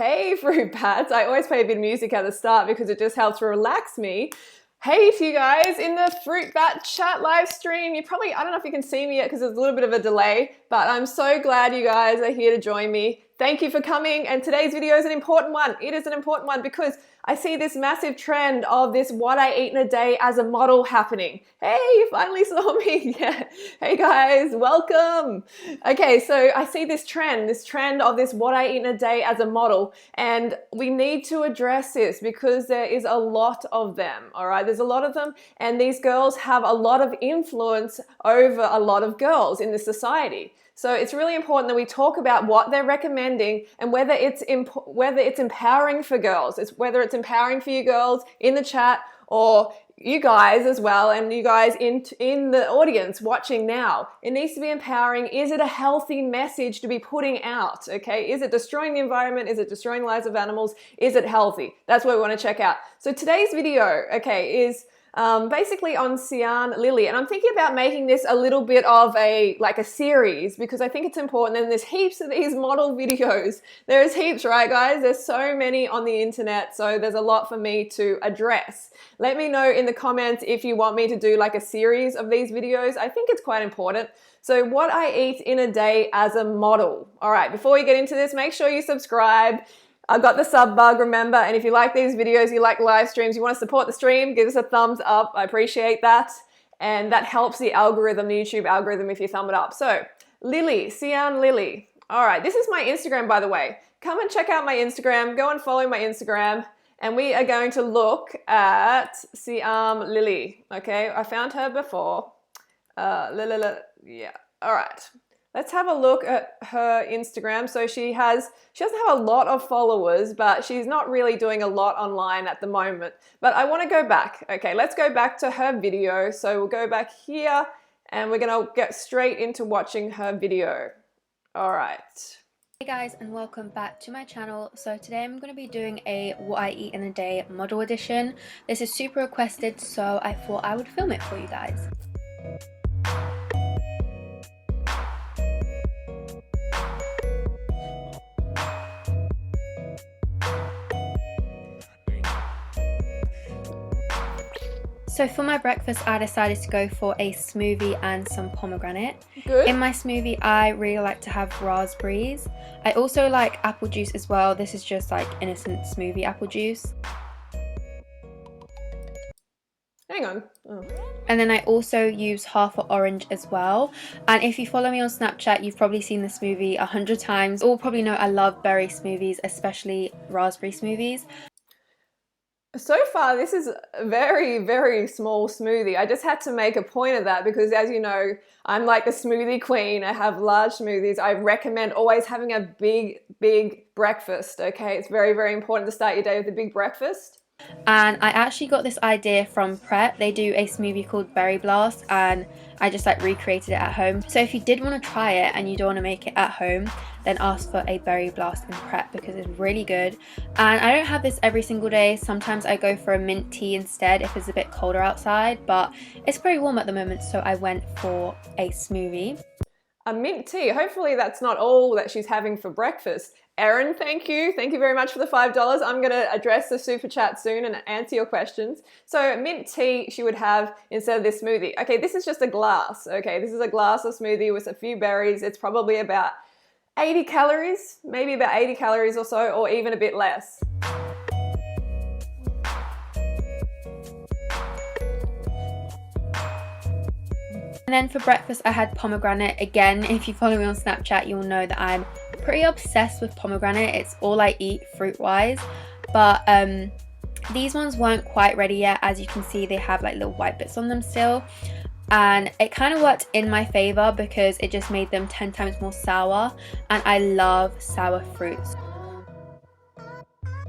Hey, fruit bats. I always play a bit of music at the start because it just helps relax me. Hey to you guys in the Fruit Bat chat live stream. I don't know if you can see me yet because there's a little bit of a delay, but I'm so glad you guys are here to join me. Thank you for coming, and today's video is an important one. It is an important one because I see this massive trend of this what I eat in a day as a model happening. Hey, you finally saw me. Yeah. Hey guys, welcome. Okay, so I see this trend of this what I eat in a day as a model, and we need to address this because there is a lot of them, all right? There's a lot of them, and these girls have a lot of influence over a lot of girls in this society. So it's really important that we talk about what they're recommending and whether it's empowering for girls. Whether it's empowering for you girls in the chat or you guys as well, and you guys in the audience watching now. It needs to be empowering. Is it a healthy message to be putting out? Okay, is it destroying the environment? Is it destroying the lives of animals? Is it healthy? That's what we want to check out. So today's video, okay, is basically on Sian Lily, and I'm thinking about making this a little bit of a series because I think it's important, and there's heaps of these model videos. There's heaps, right guys? There's so many on the internet, so there's a lot for me to address. Let me know in the comments if you want me to do like a series of these videos. I think it's quite important. So what I eat in a day as a model. All right, before we get into this, make sure you subscribe. I've got the sub bug, remember, and if you like these videos, you like live streams, you want to support the stream, give us a thumbs up. I appreciate that. And that helps the algorithm, the YouTube algorithm, if you thumb it up. So, Lily, Sian Lily. All right, this is my Instagram, by the way. Come and check out my Instagram. Go and follow my Instagram. And we are going to look at Sian Lily. Okay, I found her before. Yeah, all right. Let's have a look at her Instagram. So she doesn't have a lot of followers, but she's not really doing a lot online at the moment. But I want to go back. Okay, let's go back to her video. So we'll go back here and we're going to get straight into watching her video. All right. Hey guys, and welcome back to my channel. So today I'm going to be doing a what I eat in a day model edition. This is super requested, so I thought I would film it for you guys. So for my breakfast, I decided to go for a smoothie and some pomegranate. Good. In my smoothie, I really like to have raspberries. I also like apple juice as well. This is just like innocent smoothie apple juice. Hang on. Oh. And then I also use half an orange as well. And if you follow me on Snapchat, you've probably seen the smoothie 100 times. Or probably know I love berry smoothies, especially raspberry smoothies. So far, this is a very, very small smoothie. I just had to make a point of that because, as you know, I'm like the smoothie queen. I have large smoothies. I recommend always having a big, big breakfast, okay? It's very, very important to start your day with a big breakfast. And I actually got this idea from Pret. They do a smoothie called Berry Blast, and I just like recreated it at home. So if you did want to try it and you don't want to make it at home, then ask for a Berry Blast in Pret because it's really good. And I don't have this every single day. Sometimes I go for a mint tea instead if it's a bit colder outside, but it's pretty warm at the moment, so I went for a smoothie. A mint tea. Hopefully that's not all that she's having for breakfast. Erin, thank you. Thank you very much for the $5. I'm going to address the super chat soon and answer your questions. So mint tea she would have instead of this smoothie. Okay, this is just a glass. Okay, this is a glass of smoothie with a few berries. It's probably about 80 calories, maybe about 80 calories or so, or even a bit less. And then for breakfast, I had pomegranate. Again, if you follow me on Snapchat, you'll know that I'm pretty obsessed with pomegranate. It's all I eat fruit-wise. But these ones weren't quite ready yet. As you can see, they have like little white bits on them still. And it kind of worked in my favor because it just made them 10 times more sour. And I love sour fruits.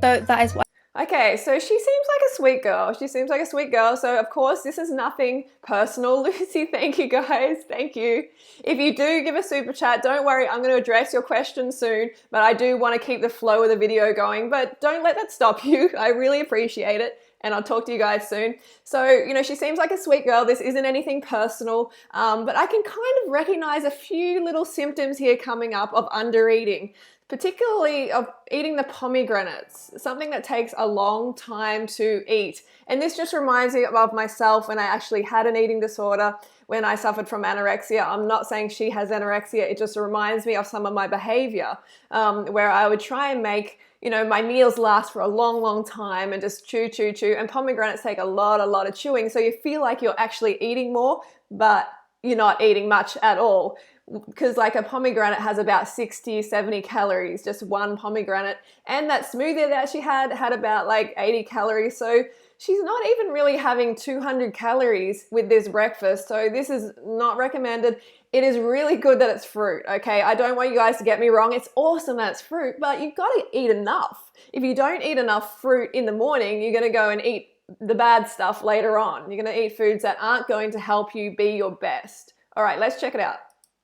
So that is what. Okay, so she seems like a sweet girl. She seems like a sweet girl. So of course, this is nothing personal. Lucy, thank you guys. Thank you. If you do give a super chat, don't worry. I'm going to address your question soon, but I do want to keep the flow of the video going, but don't let that stop you. I really appreciate it. And I'll talk to you guys soon. So, you know, she seems like a sweet girl. This isn't anything personal, but I can kind of recognize a few little symptoms here coming up of undereating. particularly of eating the pomegranates, something that takes a long time to eat. And this just reminds me of myself when I actually had an eating disorder, when I suffered from anorexia. I'm not saying she has anorexia, it just reminds me of some of my behavior, where I would try and make, you know, my meals last for a long time and just chew, and pomegranates take a lot of chewing, so you feel like you're actually eating more, but you're not eating much at all. Because like a pomegranate has about 60-70 calories, just one pomegranate, and that smoothie that she had about like 80 calories, so she's not even really having 200 calories with this breakfast, so this is not recommended. It is really good that it's fruit, okay? I don't want you guys to get me wrong. It's awesome that it's fruit, but you've got to eat enough. If you don't eat enough fruit in the morning, you're going to go and eat the bad stuff later on. You're going to eat foods that aren't going to help you be your best. All right, let's check it out.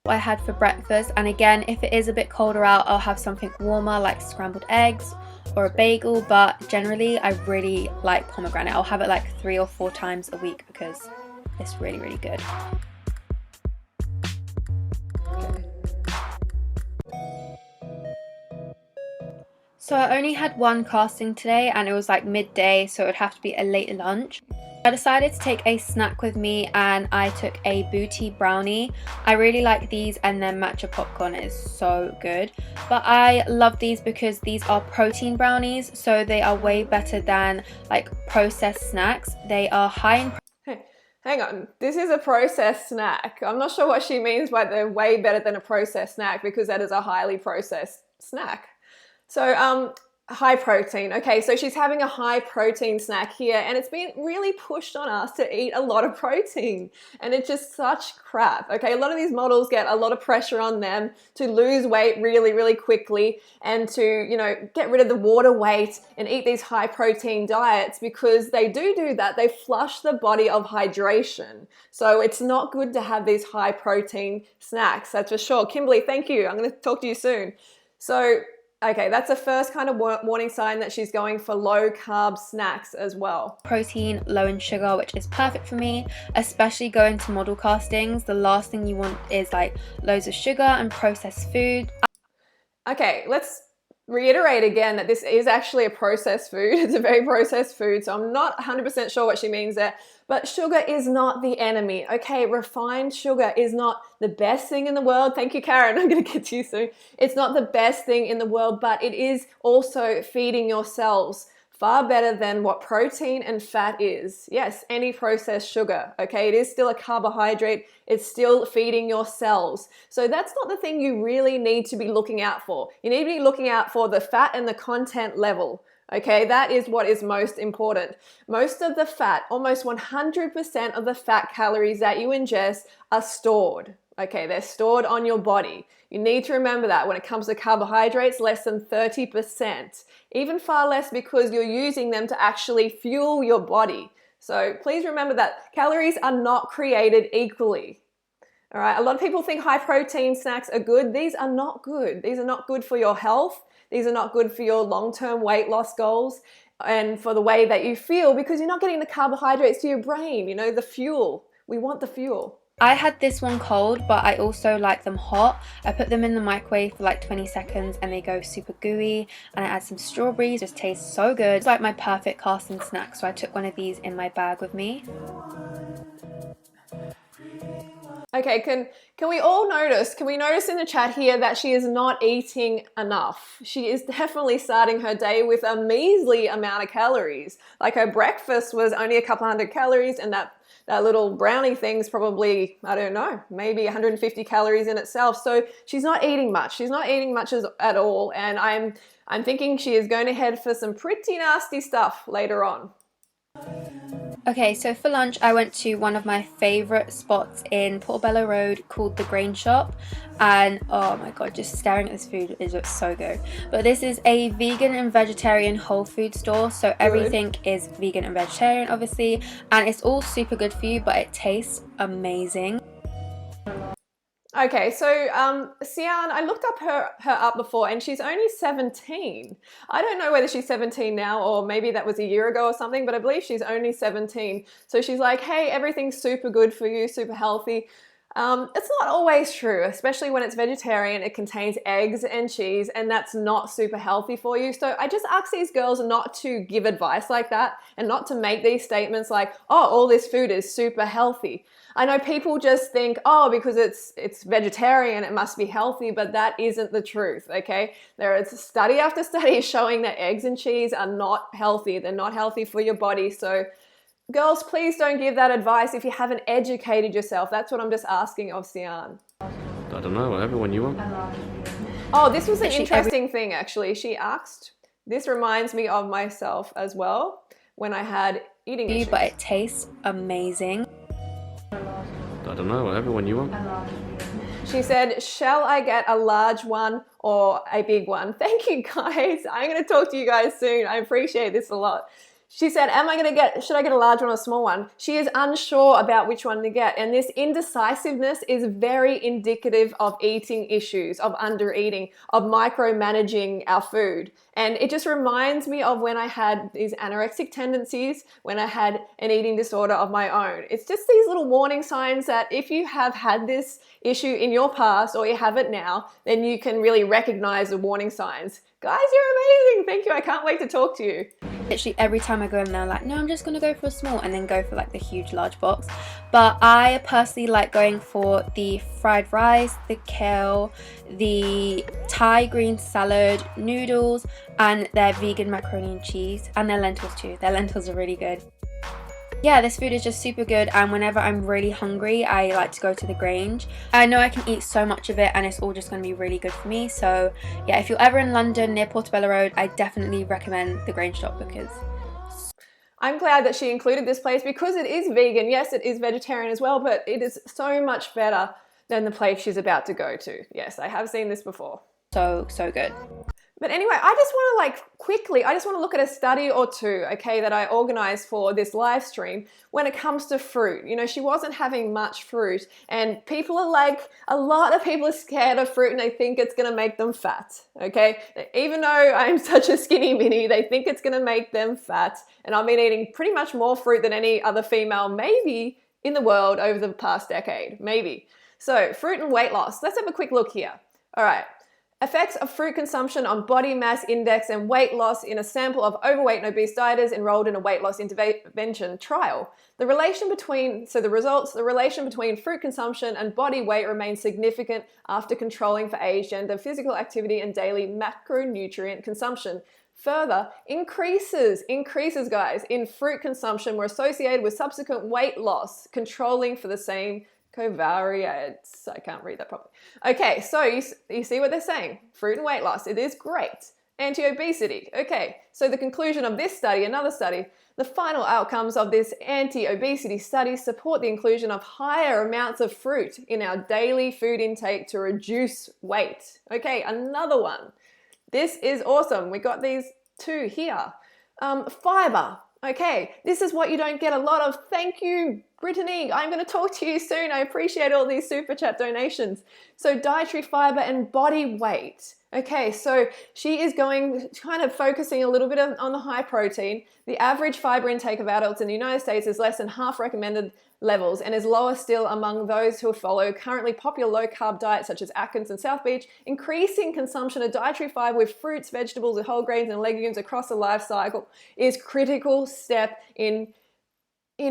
I had for breakfast, and again, if it is a bit colder out, I'll have something warmer like scrambled eggs or a bagel, but generally I really like pomegranate. I'll have it like 3 or 4 times a week because it's really good. So I only had one casting today and it was like midday, so it would have to be a late lunch. I decided to take a snack with me and I took a booty brownie. I really like these, and then matcha popcorn is so good. But I love these because these are protein brownies, so they are way better than like processed snacks. They are high in Hey, hang on, this is a processed snack. I'm not sure what she means by they're way better than a processed snack, because that is a highly processed snack. So high protein. Okay, so she's having a high protein snack here, and it's been really pushed on us to eat a lot of protein, and it's just such crap. Okay, a lot of these models get a lot of pressure on them to lose weight really quickly and to, you know, get rid of the water weight and eat these high protein diets, because they do that. They flush the body of hydration. So it's not good to have these high protein snacks, that's for sure. Kimberly, thank you. I'm going to talk to you soon. So okay, that's the first kind of warning sign that she's going for low carb snacks as well. Protein, low in sugar, which is perfect for me, especially going to model castings. The last thing you want is like loads of sugar and processed food. Okay, let's reiterate again that this is actually a processed food. It's a very processed food, so I'm not 100% sure what she means there. But sugar is not the enemy, okay? Refined sugar is not the best thing in the world. Thank you, Karen. I'm going to get to you soon. It's not the best thing in the world, but it is also feeding your cells far better than what protein and fat is. Yes, any processed sugar, okay? It is still a carbohydrate. It's still feeding your cells. So that's not the thing you really need to be looking out for. You need to be looking out for the fat and the content level. Okay, that is what is most important. Most of the fat, almost 100% of the fat calories that you ingest are stored. Okay, they're stored on your body. You need to remember that when it comes to carbohydrates, less than 30%. Even far less, because you're using them to actually fuel your body. So please remember that calories are not created equally. All right, a lot of people think high protein snacks are good. These are not good. These are not good for your health. These are not good for your long-term weight loss goals and for the way that you feel, because you're not getting the carbohydrates to your brain, you know, the fuel. We want the fuel. I had this one cold, but I also like them hot. I put them in the microwave for like 20 seconds and they go super gooey, and I add some strawberries. It just tastes so good. It's like my perfect casting snack, so I took one of these in my bag with me. Okay, can we all notice, can we notice in the chat here that she is not eating enough? She is definitely starting her day with a measly amount of calories. Like her breakfast was only a couple hundred calories, and that little brownie thing's probably, I don't know, maybe 150 calories in itself. So she's not eating much. She's not eating much at all, and I'm thinking she is going to head for some pretty nasty stuff later on. Okay, so for lunch I went to one of my favourite spots in Portobello Road called The Grain Shop, and oh my god, just staring at this food is just so good. But this is a vegan and vegetarian whole food store, so everything is vegan and vegetarian obviously, and it's all super good for you, but it tastes amazing. Okay, so Sian, I looked up her up before, and she's only 17. I don't know whether she's 17 now, or maybe that was a year ago or something, but I believe she's only 17. So she's like, hey, everything's super good for you, super healthy. It's not always true, especially when it's vegetarian. It contains eggs and cheese, and that's not super healthy for you. So I just ask these girls not to give advice like that and not to make these statements like, oh, all this food is super healthy. I know people just think, oh, because it's vegetarian, it must be healthy, but that isn't the truth, okay? There is study after study showing that eggs and cheese are not healthy. They're not healthy for your body. So girls, please don't give that advice if you haven't educated yourself. That's what I'm just asking of Sian. I don't know, whatever one you want. Oh, this was an interesting thing, actually. She asked, this reminds me of myself as well when I had eating issues. But it tastes amazing. I don't know, whatever one you want. She said, shall I get a large one or a big one? Thank you, guys. I'm going to talk to you guys soon. I appreciate this a lot. She said, should I get a large one or a small one? She is unsure about which one to get. And this indecisiveness is very indicative of eating issues, of under eating, of micromanaging our food. And it just reminds me of when I had these anorexic tendencies, when I had an eating disorder of my own. It's just these little warning signs that if you have had this issue in your past or you have it now, then you can really recognize the warning signs. Guys, you're amazing. Thank you. I can't wait to talk to you. Literally every time I go in there, I'm like, no, I'm just gonna go for a small, and then go for like the huge large box. But I personally like going for the fried rice, the kale, the Thai green salad, noodles, and their vegan macaroni and cheese, and their lentils too. Their lentils are really good. Yeah, this food is just super good, and whenever I'm really hungry, I like to go to the Grange. I know I can eat so much of it, and it's all just going to be really good for me. So yeah, if you're ever in London near Portobello Road, I definitely recommend the Grange shop because... I'm glad that she included this place because it is vegan. Yes, it is vegetarian as well, but it is so much better than the place she's about to go to. Yes, I have seen this before. So good. But anyway, I just want to look at a study or two, okay, that I organized for this live stream when it comes to fruit. You know, she wasn't having much fruit, and people are like, a lot of people are scared of fruit and they think it's going to make them fat, okay? Even though I'm such a skinny mini, they think it's going to make them fat, and I've been eating pretty much more fruit than any other female maybe in the world over the past decade, maybe. So, fruit and weight loss. Let's have a quick look here. All right. Effects of fruit consumption on body mass index and weight loss in a sample of overweight and obese dieters enrolled in a weight loss intervention trial. The relation between fruit consumption and body weight remains significant after controlling for age, gender, physical activity, and daily macronutrient consumption. Further, increases guys in fruit consumption were associated with subsequent weight loss, controlling for the same covariates. I can't read that properly. Okay, so you see what they're saying. Fruit and weight loss, it is great. Anti-obesity. Okay, so the conclusion of this study, another study, the final outcomes of this anti-obesity study support the inclusion of higher amounts of fruit in our daily food intake to reduce weight. Okay, another one. This is awesome. We got these two here. Fiber. Okay, this is what you don't get a lot of. Thank you, Brittany. I'm going to talk to you soon. I appreciate all these super chat donations. So dietary fiber and body weight. Okay, so she is kind of focusing a little bit on the high protein. The average fiber intake of adults in the United States is less than half recommended levels and is lower still among those who follow currently popular low-carb diets such as Atkins and South Beach. Increasing consumption of dietary fiber with fruits, vegetables, and whole grains and legumes across the life cycle is critical step in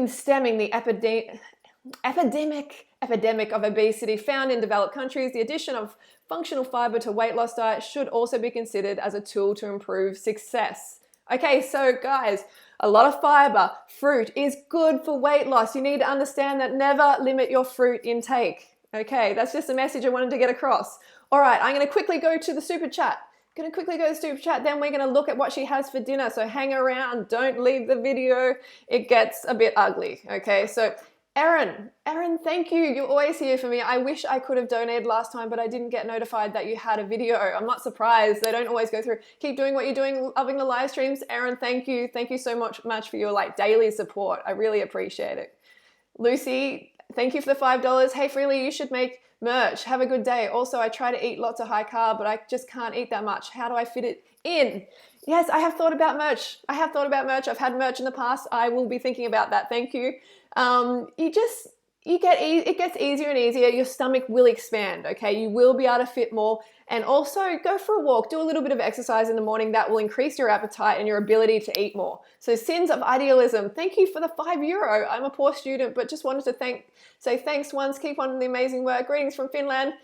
stemming the epidemic of obesity found in developed countries. The addition of functional fiber to weight loss diet should also be considered as a tool to improve success. Okay, so guys, a lot of fiber, fruit is good for weight loss. You need to understand that. Never limit your fruit intake. Okay, that's just a message I wanted to get across. All right, I'm going to quickly go to the super chat. Then we're going to look at what she has for dinner. So hang around, don't leave the video. It gets a bit ugly. Okay, so Erin, thank you. You're always here for me. I wish I could have donated last time, but I didn't get notified that you had a video. I'm not surprised. They don't always go through. Keep doing what you're doing, loving the live streams. Erin, thank you. Thank you so much for your daily support. I really appreciate it. Lucy, thank you for the $5. Hey, Freely, you should make merch. Have a good day. Also, I try to eat lots of high carb, but I just can't eat that much. How do I fit it in? Yes, I have thought about merch. I've had merch in the past. I will be thinking about that. Thank you. it gets easier and easier. Your stomach will expand, okay? You will be able to fit more. And also go for a walk, do a little bit of exercise in the morning. That will increase your appetite and your ability to eat more. So Sins of Idealism, thank you for the €5. I'm a poor student, but just wanted to say thanks once. Keep on the amazing work. Greetings from Finland.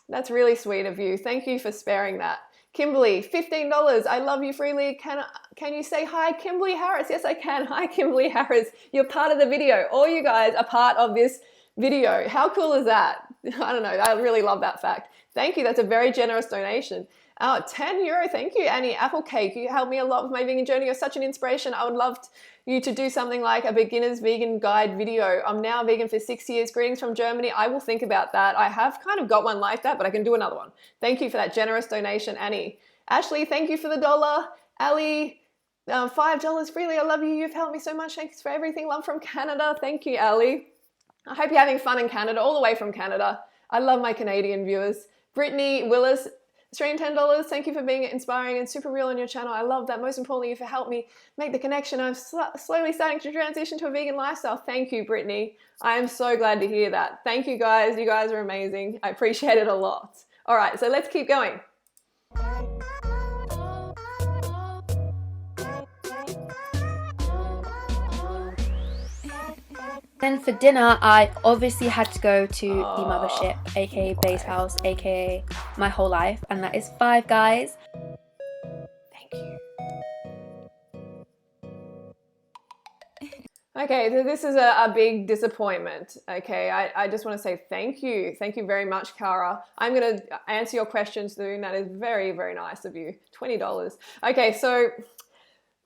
That's really sweet of you. Thank you for sparing that. Kimberly, $15. I love you freely. Can you say hi, Kimberly Harris? Yes, I can. Hi, Kimberly Harris. You're part of the video. All you guys are part of this video. How cool is that? I don't know. I really love that fact. Thank you. That's a very generous donation. €10. Thank you, Annie. Apple Cake. You helped me a lot with my vegan journey. You're such an inspiration. I would love you to do something like a beginner's vegan guide video. I'm now vegan for 6 years. Greetings from Germany. I will think about that. I have kind of got one like that, but I can do another one. Thank you for that generous donation, Annie. Ashley, thank you for the $1. Ali, $5 freely. I love you. You've helped me so much. Thanks for everything. Love from Canada. Thank you, Ali. I hope you're having fun in Canada, all the way from Canada. I love my Canadian viewers. Brittany Willis, Australian $10. Thank you for being inspiring and super real on your channel. I love that. Most importantly, you've helped me make the connection. I'm slowly starting to transition to a vegan lifestyle. Thank you, Brittany. I am so glad to hear that. Thank you, guys. You guys are amazing. I appreciate it a lot. All right, so let's keep going. Then for dinner, I obviously had to go to the mothership, aka Base House, aka my whole life, and that is Five Guys. Thank you. Okay, so this is a big disappointment. Okay, I just want to say thank you. Thank you very much, Cara. I'm going to answer your questions soon. That is very, very nice of you. $20. Okay, so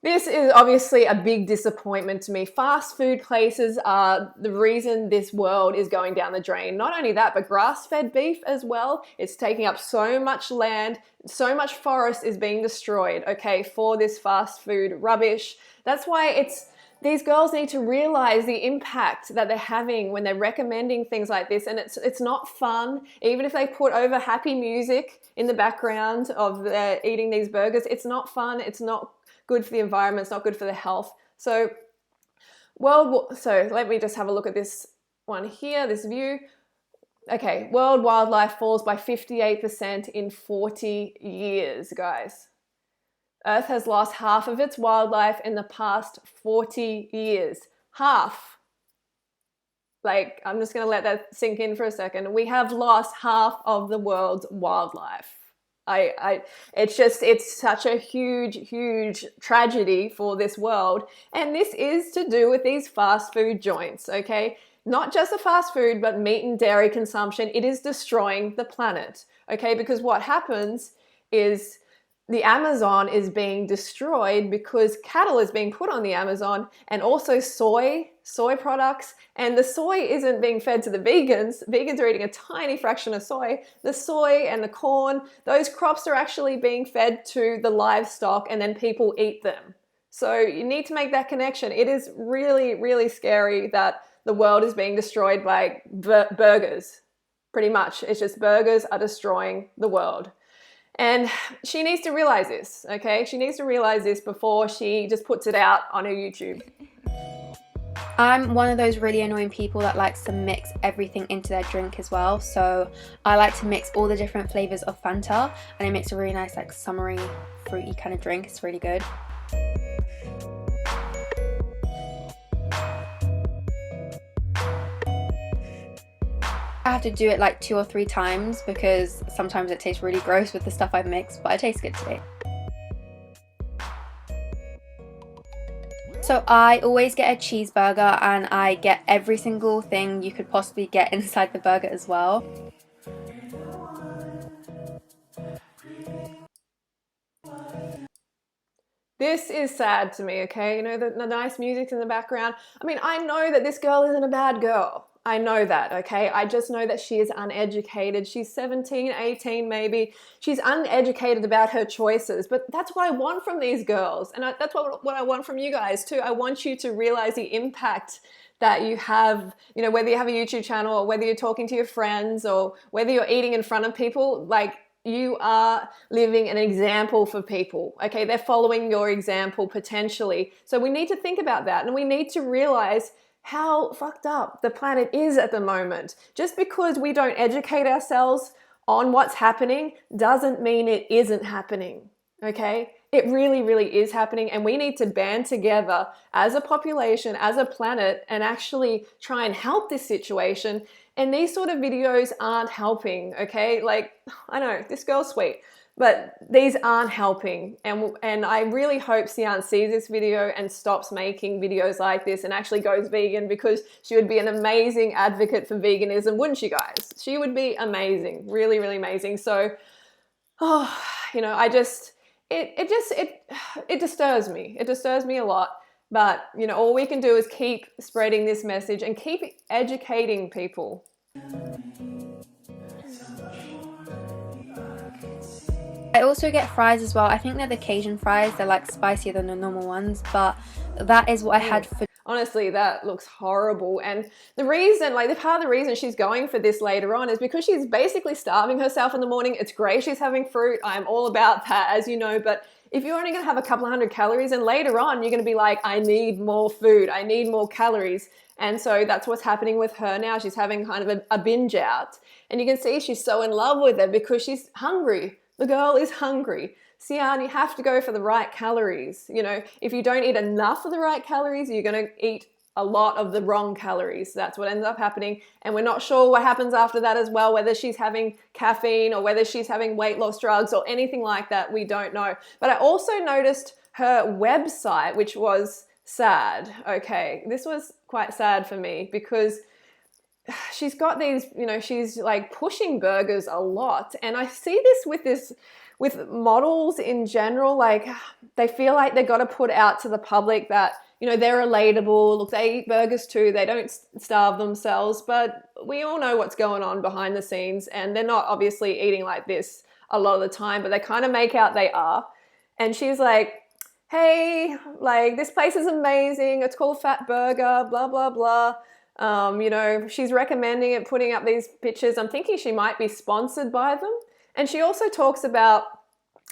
this is obviously a big disappointment to me. Fast food places are the reason this world is going down the drain. Not only that, but grass-fed beef as well. It's taking up so much land, so much forest is being destroyed, okay, for this fast food rubbish. That's why these girls need to realize the impact that they're having when they're recommending things like this, and it's not fun. Even if they put over happy music in the background of eating these burgers, it's not fun. It's not good for the environment. It's not good for the health. So let me just have a look at this one here, this view. Okay, world wildlife falls by 58% in 40 years, guys. Earth has lost half of its wildlife in the past 40 years. Half. Like, I'm just going to let that sink in for a second. We have lost half of the world's wildlife. It's such a huge, huge tragedy for this world. And this is to do with these fast food joints, okay? Not just the fast food, but meat and dairy consumption. It is destroying the planet, okay? Because what happens is the Amazon is being destroyed because cattle is being put on the Amazon, and also soy products, and the soy isn't being fed to the vegans. Vegans are eating a tiny fraction of soy. The soy and the corn, those crops are actually being fed to the livestock, and then people eat them. So you need to make that connection. It is really, really scary that the world is being destroyed by burgers. Pretty much. It's just burgers are destroying the world. And she needs to realize this, okay? She needs to realize this before she just puts it out on her YouTube. I'm one of those really annoying people that likes to mix everything into their drink as well. So I like to mix all the different flavors of Fanta, and it makes a really nice, like, summery, fruity kind of drink. It's really good. I have to do it like 2 or 3 times because sometimes it tastes really gross with the stuff I've mixed, but it tastes good today. So I always get a cheeseburger, and I get every single thing you could possibly get inside the burger as well. This is sad to me, okay? You know, the nice music's in the background. I mean, I know that this girl isn't a bad girl. I know that, okay? I just know that she is uneducated. She's 17, 18 maybe. She's uneducated about her choices, but that's what I want from these girls. And that's what I want from you guys too. I want you to realize the impact that you have, you know, whether you have a YouTube channel or whether you're talking to your friends or whether you're eating in front of people, like, you are living an example for people, okay? They're following your example potentially. So we need to think about that, and we need to realize how fucked up the planet is at the moment. Just because we don't educate ourselves on what's happening doesn't mean it isn't happening, okay? It really, really is happening, and we need to band together as a population, as a planet, and actually try and help this situation. And these sort of videos aren't helping, okay? Like, I know, this girl's sweet, but these aren't helping. And I really hope Sian sees this video and stops making videos like this and actually goes vegan, because she would be an amazing advocate for veganism, wouldn't you guys? She would be amazing, really, really amazing. So, you know, it disturbs me. It disturbs me a lot. But, you know, all we can do is keep spreading this message and keep educating people. I also get fries as well. I think they're the Cajun fries. They're like spicier than the normal ones, but that is what I had for... Honestly, that looks horrible. And the reason, like, the part of the reason she's going for this later on is because she's basically starving herself in the morning. It's great she's having fruit. I'm all about that, as you know, but if you're only going to have a couple of hundred calories and later on you're going to be like, I need more food, I need more calories. And so that's what's happening with her now. She's having kind of a binge out. And you can see she's so in love with it because she's hungry. The girl is hungry. Sian, you have to go for the right calories. You know, if you don't eat enough of the right calories, you're going to eat a lot of the wrong calories. That's what ends up happening. And we're not sure what happens after that as well, whether she's having caffeine or whether she's having weight loss drugs or anything like that. We don't know. But I also noticed her website, which was sad. Okay, this was quite sad for me because she's got these, you know, she's like pushing burgers a lot. And I see this with models in general. Like, they feel like they've got to put out to the public that, you know, they're relatable. Look, they eat burgers too. They don't starve themselves, but we all know what's going on behind the scenes, and they're not obviously eating like this a lot of the time, but they kind of make out they are. And she's like, hey, like, this place is amazing. It's called Fat Burger, blah, blah, blah. You know, she's recommending it, putting up these pictures. I'm thinking she might be sponsored by them. And she also talks about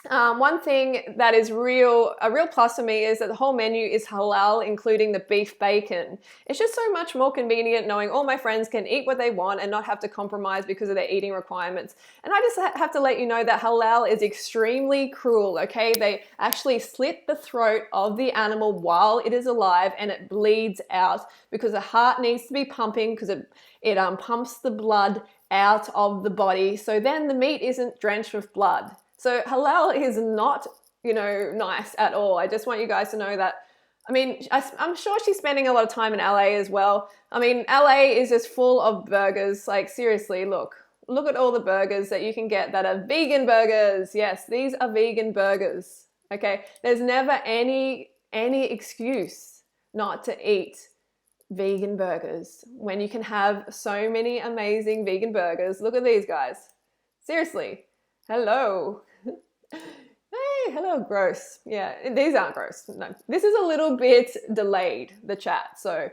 one thing that is a real plus for me is that the whole menu is halal, including the beef bacon. It's just so much more convenient knowing all my friends can eat what they want and not have to compromise because of their eating requirements. And I just have to let you know that halal is extremely cruel, okay? They actually slit the throat of the animal while it is alive and it bleeds out because the heart needs to be pumping because it pumps the blood out of the body. So then the meat isn't drenched with blood. So halal is not, you know, nice at all. I just want you guys to know that. I mean, I'm sure she's spending a lot of time in LA as well. I mean, LA is just full of burgers. Like, seriously, look at all the burgers that you can get that are vegan burgers. Yes, these are vegan burgers, okay? There's never any excuse not to eat vegan burgers when you can have so many amazing vegan burgers. Look at these guys. Seriously. Hello. Hey, hello, gross. Yeah, these aren't gross. No, this is a little bit delayed, the chat. So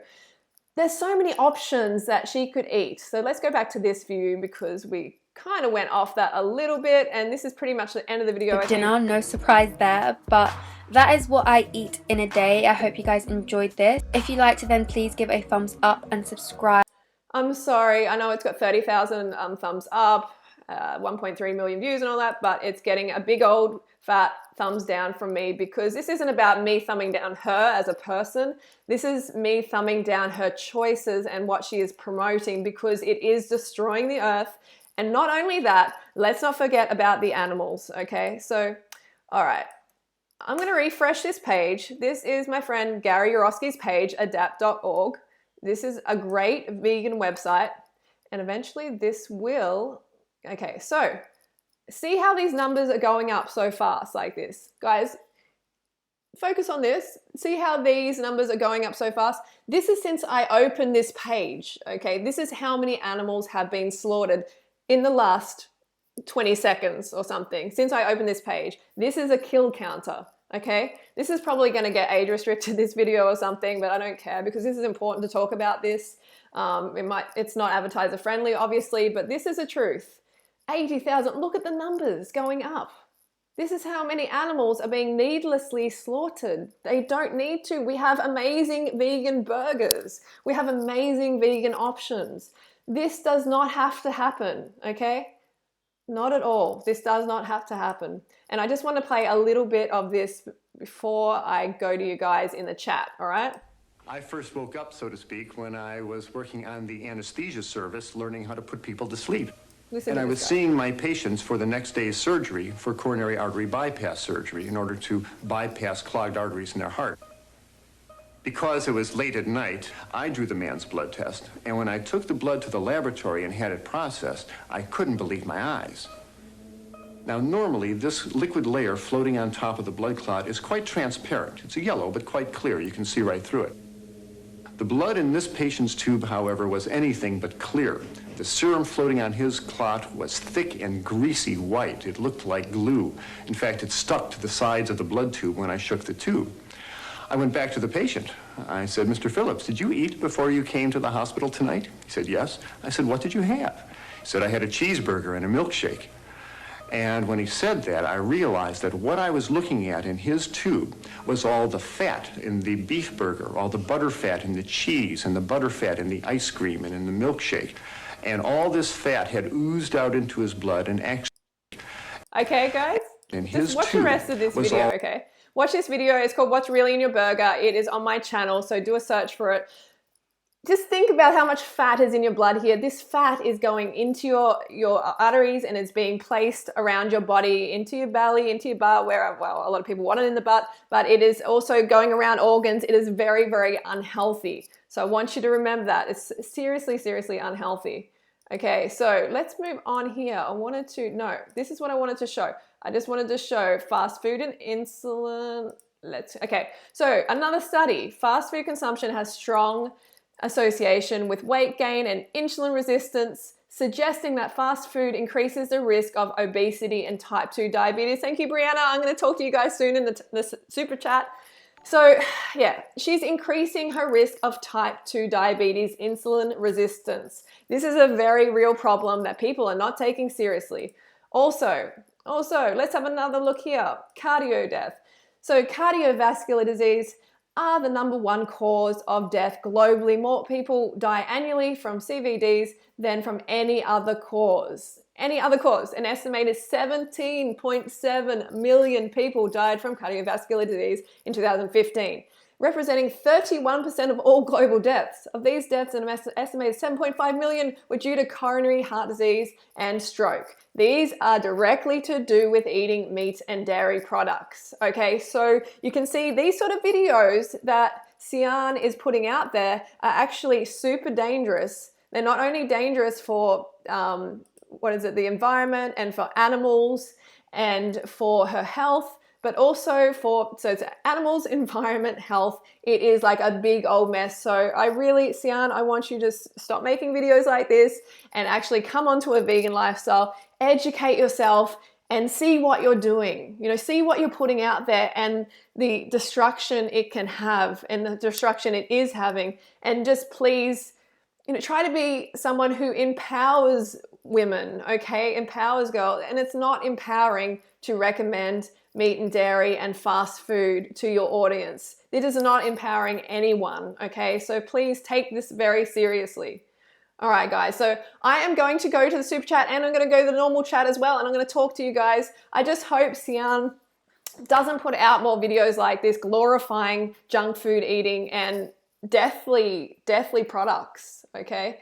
there's so many options that she could eat. So let's go back to this view because we kind of went off that a little bit, and this is pretty much the end of the video. Dinner, no surprise there, but that is what I eat in a day. I hope you guys enjoyed this. If you liked it, then please give a thumbs up and subscribe. I'm sorry, I know it's got 30,000 thumbs up, 1.3 million views and all that, but it's getting a big old fat thumbs down from me because this isn't about me thumbing down her as a person. This is me thumbing down her choices and what she is promoting because it is destroying the earth. And not only that, let's not forget about the animals, okay? So, all right. I'm going to refresh this page. This is my friend Gary Yorosky's page, adapt.org. This is a great vegan website. And eventually this will... Okay, so see how these numbers are going up so fast like this. Guys, focus on this. See how these numbers are going up so fast? This is since I opened this page, okay? This is how many animals have been slaughtered in the last 20 seconds or something since I opened this page. This is a kill counter, okay? This is probably going to get age restricted, this video or something, but I don't care because this is important to talk about this. It's not advertiser friendly, obviously, but this is the truth. 80,000, look at the numbers going up. This is how many animals are being needlessly slaughtered. They don't need to. We have amazing vegan burgers. We have amazing vegan options. This does not have to happen, okay? Not at all. This does not have to happen. And I just want to play a little bit of this before I go to you guys in the chat, all right? I first woke up, so to speak, when I was working on the anesthesia service, learning how to put people to sleep. And I was seeing my patients for the next day's surgery for coronary artery bypass surgery in order to bypass clogged arteries in their heart. Because it was late at night, I drew the man's blood test, and when I took the blood to the laboratory and had it processed, I couldn't believe my eyes. Now, normally, this liquid layer floating on top of the blood clot is quite transparent. It's a yellow, but quite clear. You can see right through it. The blood in this patient's tube, however, was anything but clear. The serum floating on his clot was thick and greasy white. It looked like glue. In fact, it stuck to the sides of the blood tube when I shook the tube. I went back to the patient. I said, Mr. Phillips, did you eat before you came to the hospital tonight? He said, yes. I said, what did you have? He said, I had a cheeseburger and a milkshake. And when he said that, I realized that what I was looking at in his tube was all the fat in the beef burger, all the butter fat in the cheese, and the butter fat in the ice cream and in the milkshake. And all this fat had oozed out into his blood and actually... Okay, guys? Just watch the rest of this video, okay? Watch this video. It's called What's Really in Your Burger. It is on my channel, so do a search for it. Just think about how much fat is in your blood here. This fat is going into your arteries and it's being placed around your body, into your belly, into your butt, where, well, a lot of people want it in the butt, but it is also going around organs. It is very, very unhealthy. So I want you to remember that. It's seriously, seriously unhealthy. Okay, so let's move on here. This is what I wanted to show. I just wanted to show fast food and insulin. Okay, so another study. Fast food consumption has strong association with weight gain and insulin resistance, suggesting that fast food increases the risk of obesity and type 2 diabetes. Thank you, Brianna. I'm going to talk to you guys soon in the super chat. So yeah, she's increasing her risk of type 2 diabetes, insulin resistance. This is a very real problem that people are not taking seriously. Also, let's have another look here. Cardio death. So cardiovascular disease are the #1 cause of death globally. More people die annually from CVDs than from any other cause. An estimated 17.7 million people died from cardiovascular disease in 2015, representing 31% of all global deaths. Of these deaths, an estimated 7.5 million were due to coronary heart disease and stroke. These are directly to do with eating meat and dairy products. Okay, so you can see these sort of videos that Sian is putting out there are actually super dangerous. They're not only dangerous for the environment and for animals and for her health, but also so it's animals, environment, health. It is like a big old mess. So Sian, I want you to stop making videos like this and actually come onto a vegan lifestyle, educate yourself and see what you're doing. See what you're putting out there and the destruction it can have and the destruction it is having. And just please, try to be someone who empowers women, okay? Empowers girls. And it's not empowering to recommend meat and dairy and fast food to your audience. This is not empowering anyone, okay? So please take this very seriously. All right, guys, so I am going to go to the super chat and I'm going to go to the normal chat as well and I'm going to talk to you guys. I just hope Sian doesn't put out more videos like this glorifying junk food eating and deathly products, okay?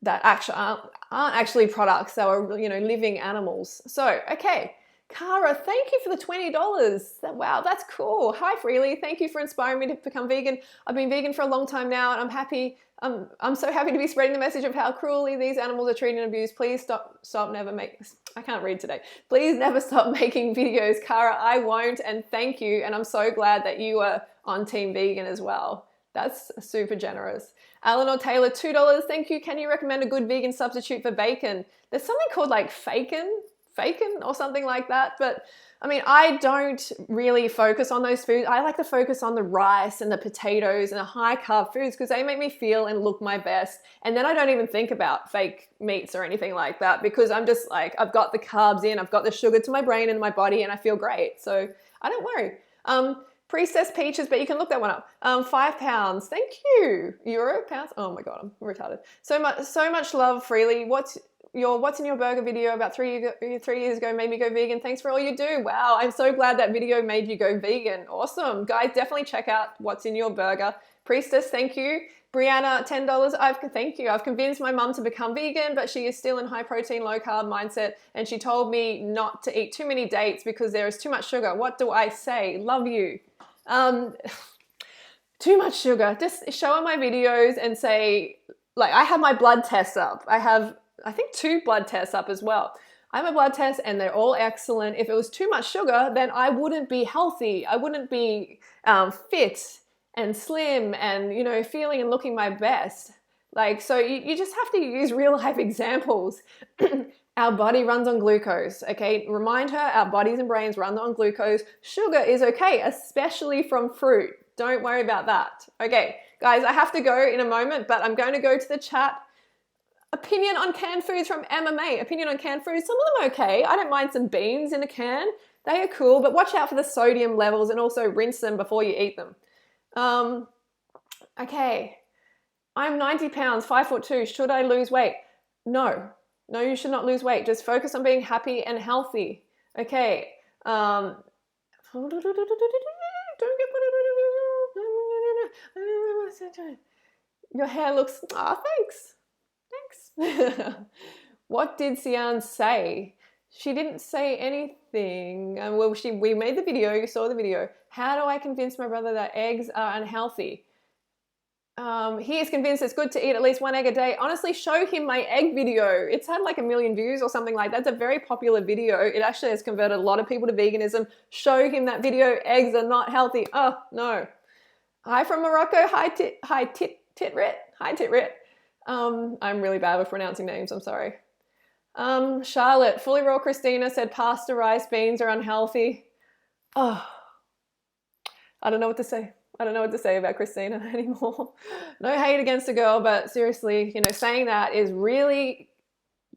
That actually aren't actually products, they are, living animals. So, okay. Cara, thank you for the $20. Wow, that's cool. Hi, Freely. Thank you for inspiring me to become vegan. I've been vegan for a long time now, and I'm happy. I'm so happy to be spreading the message of how cruelly these animals are treated and abused. Please stop, never make. I can't read today. Please never stop making videos, Cara. I won't, and thank you. And I'm so glad that you are on Team Vegan as well. That's super generous. Eleanor Taylor, $2. Thank you. Can you recommend a good vegan substitute for bacon? There's something called like Fakin. bacon or something like that. But I mean, I don't really focus on those foods. I like to focus on the rice and the potatoes and the high carb foods because they make me feel and look my best. And then I don't even think about fake meats or anything like that because I'm just like, I've got the carbs in, I've got the sugar to my brain and my body, and I feel great. So I don't worry. Priestess Peaches, but you can look that one up. 5 pounds. Thank you. Euro, pounds. Oh my God, I'm retarded. So much love, Freely. What's in your burger video about 3 years ago made me go vegan. Thanks for all you do. Wow, I'm so glad that video made you go vegan. Awesome. Guys, definitely check out what's in your burger. Priestess, thank you. Brianna, $10. Thank you. I've convinced my mum to become vegan, but she is still in high protein, low carb mindset. And she told me not to eat too many dates because there is too much sugar. What do I say? Love you. Too much sugar. Just show her my videos and say, like, I have my blood tests up. I have, I think, 2 blood tests up as well. I have a blood test and they're all excellent. If it was too much sugar, then I wouldn't be healthy. I wouldn't be fit and slim and, you know, feeling and looking my best. Like, so you just have to use real life examples. Our body runs on glucose, okay? Remind her our bodies and brains run on glucose. Sugar is okay, especially from fruit. Don't worry about that. Okay, guys, I have to go in a moment, but I'm going to go to the chat. Opinion on canned foods from MMA. Opinion on canned foods. Some of them are okay. I don't mind some beans in a can. They are cool, but watch out for the sodium levels and also rinse them before you eat them. Okay. I'm 90 pounds, 5'2". Should I lose weight? No. No, you should not lose weight. Just focus on being happy and healthy. Okay. Don't get... Your hair looks... thanks. Thanks. What did Sian say? She didn't say anything. Well, we made the video. You saw the video. How do I convince my brother that eggs are unhealthy? He is convinced it's good to eat at least 1 egg a day. Honestly, show him my egg video. It's had like 1 million views or something like that. It's a very popular video. It actually has converted a lot of people to veganism. Show him that video. Eggs are not healthy. Oh, no. Hi from Morocco. Hi Titrit. Hi Titrit. I'm really bad with pronouncing names. I'm sorry. Charlotte, fully raw Christina said pasta, rice, beans are unhealthy. Oh, I don't know what to say. I don't know what to say about Christina anymore. No hate against the girl, but seriously, you know, saying that is really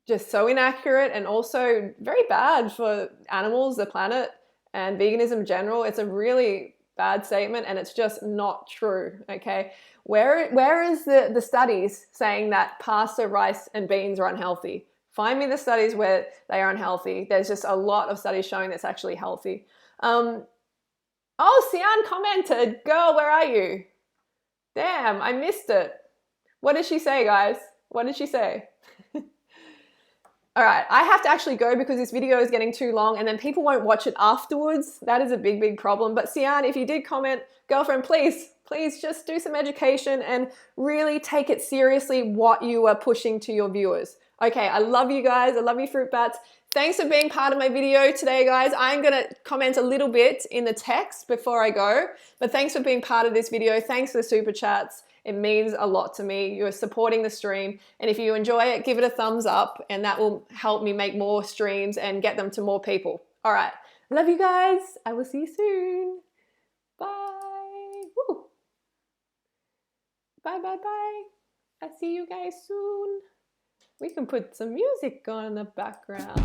just so inaccurate and also very bad for animals, the planet, and veganism in general. It's a really bad statement and it's just not true, okay? Where is the studies saying that pasta, rice, and beans are unhealthy? Find me the studies where they are unhealthy. There's just a lot of studies showing that's actually healthy. Oh, Sian commented. Girl, where are you? Damn, I missed it. What did she say, guys? What did she say? All right, I have to actually go because this video is getting too long and then people won't watch it afterwards. That is a big, big problem. But Sian, if you did comment, girlfriend, please just do some education and really take it seriously what you are pushing to your viewers. Okay, I love you guys. I love you, Fruit Bats. Thanks for being part of my video today, guys. I'm going to comment a little bit in the text before I go, but thanks for being part of this video. Thanks for the super chats. It means a lot to me. You're supporting the stream, and if you enjoy it, give it a thumbs up, and that will help me make more streams and get them to more people. All right. Love you guys. I will see you soon. Bye. Woo. Bye, bye, bye. I'll see you guys soon. We can put some music on in the background.